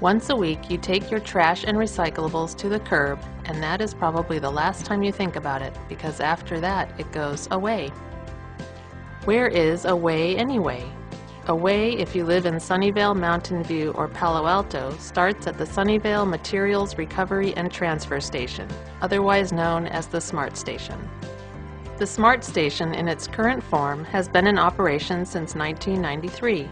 Once a week, you take your trash and recyclables to the curb, and that is probably the last time you think about it, because after that, it goes away. Where is away anyway? Away, if you live in Sunnyvale, Mountain View, or Palo Alto, starts at the Sunnyvale Materials Recovery and Transfer Station, otherwise known as the SMART Station. The SMART Station, in its current form, has been in operation since 1993.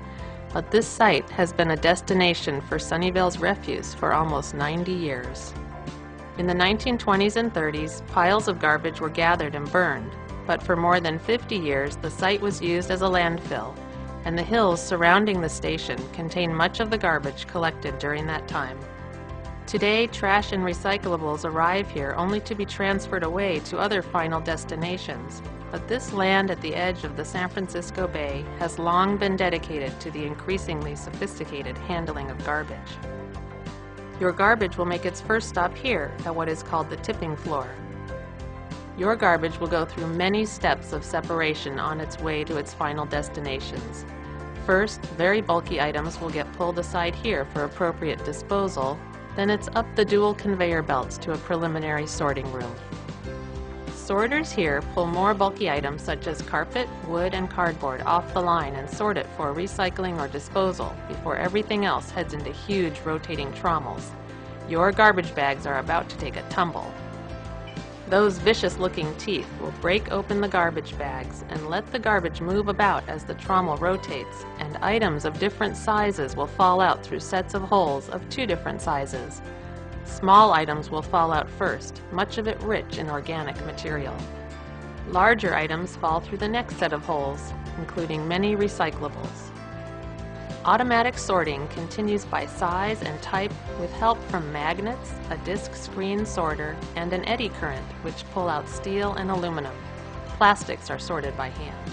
But this site has been a destination for Sunnyvale's refuse for almost 90 years. In the 1920s and 30s, piles of garbage were gathered and burned, but for more than 50 years the site was used as a landfill, and the hills surrounding the station contain much of the garbage collected during that time. Today, trash and recyclables arrive here only to be transferred away to other final destinations. But this land at the edge of the San Francisco Bay has long been dedicated to the increasingly sophisticated handling of garbage. Your garbage will make its first stop here at what is called the tipping floor. Your garbage will go through many steps of separation on its way to its final destinations. First, very bulky items will get pulled aside here for appropriate disposal, then it's up the dual conveyor belts to a preliminary sorting room. Sorters here pull more bulky items such as carpet, wood, and cardboard off the line and sort it for recycling or disposal before everything else heads into huge rotating trommels. Your garbage bags are about to take a tumble. Those vicious-looking teeth will break open the garbage bags and let the garbage move about as the trommel rotates, and items of different sizes will fall out through sets of holes of 2 different sizes. Small items will fall out first, much of it rich in organic material. Larger items fall through the next set of holes, including many recyclables. Automatic sorting continues by size and type with help from magnets, a disc screen sorter, and an eddy current which pull out steel and aluminum. Plastics are sorted by hand.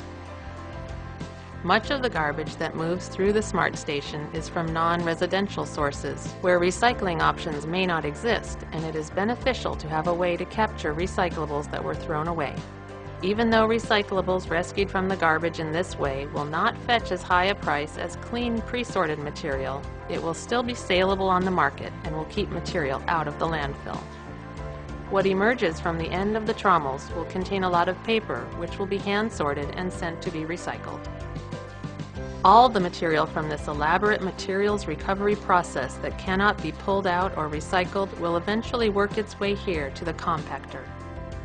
Much of the garbage that moves through the SMART Station is from non-residential sources, where recycling options may not exist, and it is beneficial to have a way to capture recyclables that were thrown away. Even though recyclables rescued from the garbage in this way will not fetch as high a price as clean, pre-sorted material, it will still be saleable on the market and will keep material out of the landfill. What emerges from the end of the trommels will contain a lot of paper, which will be hand-sorted and sent to be recycled. All the material from this elaborate materials recovery process that cannot be pulled out or recycled will eventually work its way here to the compactor,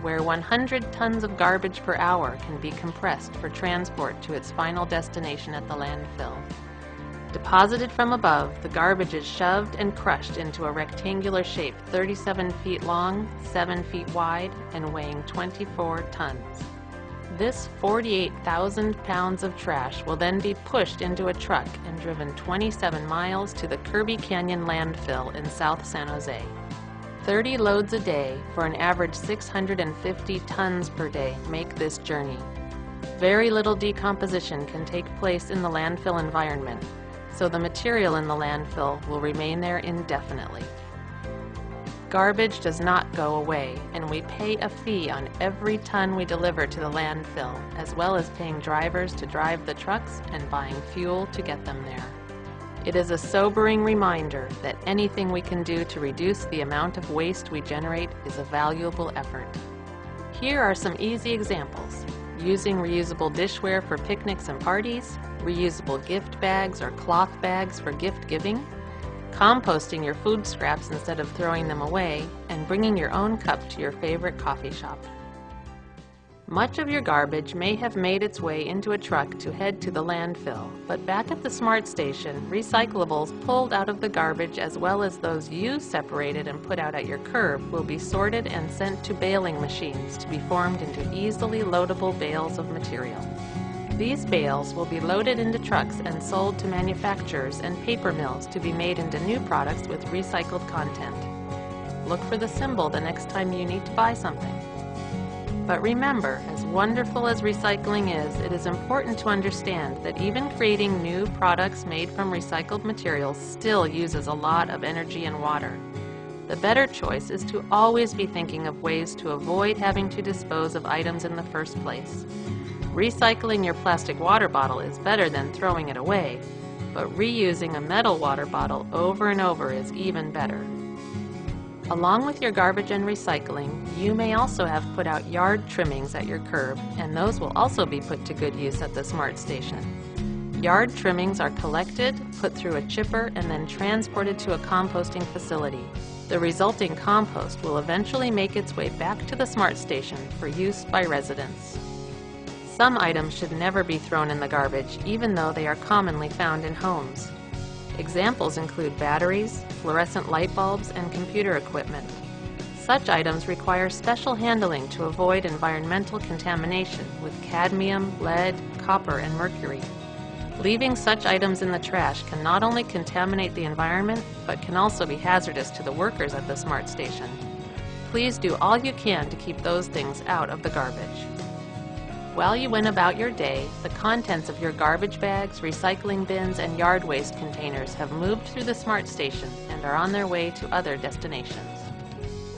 where 100 tons of garbage per hour can be compressed for transport to its final destination at the landfill. Deposited from above, the garbage is shoved and crushed into a rectangular shape 37 feet long, 7 feet wide, and weighing 24 tons. This 48,000 pounds of trash will then be pushed into a truck and driven 27 miles to the Kirby Canyon landfill in South San Jose. 30 loads a day for an average 650 tons per day make this journey. Very little decomposition can take place in the landfill environment, so the material in the landfill will remain there indefinitely. Garbage does not go away, and we pay a fee on every ton we deliver to the landfill, as well as paying drivers to drive the trucks and buying fuel to get them there. It is a sobering reminder that anything we can do to reduce the amount of waste we generate is a valuable effort. Here are some easy examples: using reusable dishware for picnics and parties, reusable gift bags or cloth bags for gift giving, composting your food scraps instead of throwing them away, and bringing your own cup to your favorite coffee shop. Much of your garbage may have made its way into a truck to head to the landfill, but back at the SMART Station, recyclables pulled out of the garbage as well as those you separated and put out at your curb will be sorted and sent to baling machines to be formed into easily loadable bales of material. These bales will be loaded into trucks and sold to manufacturers and paper mills to be made into new products with recycled content. Look for the symbol the next time you need to buy something. But remember, as wonderful as recycling is, it is important to understand that even creating new products made from recycled materials still uses a lot of energy and water. The better choice is to always be thinking of ways to avoid having to dispose of items in the first place. Recycling your plastic water bottle is better than throwing it away, but reusing a metal water bottle over and over is even better. Along with your garbage and recycling, you may also have put out yard trimmings at your curb, and those will also be put to good use at the Smart Station. Yard trimmings are collected, put through a chipper, and then transported to a composting facility. The resulting compost will eventually make its way back to the Smart Station for use by residents. Some items should never be thrown in the garbage, even though they are commonly found in homes. Examples include batteries, fluorescent light bulbs, and computer equipment. Such items require special handling to avoid environmental contamination with cadmium, lead, copper, and mercury. Leaving such items in the trash can not only contaminate the environment, but can also be hazardous to the workers at the Smart Station. Please do all you can to keep those things out of the garbage. While you went about your day, the contents of your garbage bags, recycling bins, and yard waste containers have moved through the Smart Station and are on their way to other destinations.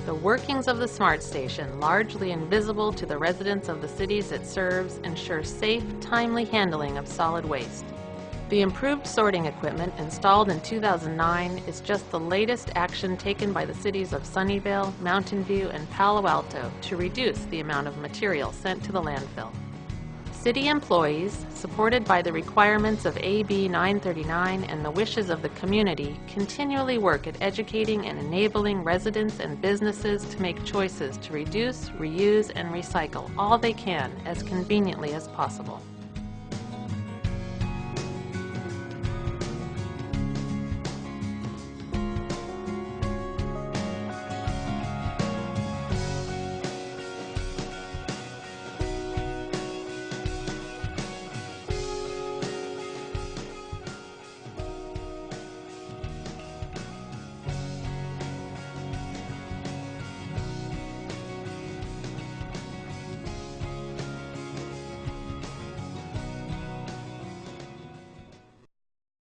The workings of the Smart Station, largely invisible to the residents of the cities it serves, ensure safe, timely handling of solid waste. The improved sorting equipment installed in 2009 is just the latest action taken by the cities of Sunnyvale, Mountain View, and Palo Alto to reduce the amount of material sent to the landfill. City employees, supported by the requirements of AB 939 and the wishes of the community, continually work at educating and enabling residents and businesses to make choices to reduce, reuse, and recycle all they can as conveniently as possible.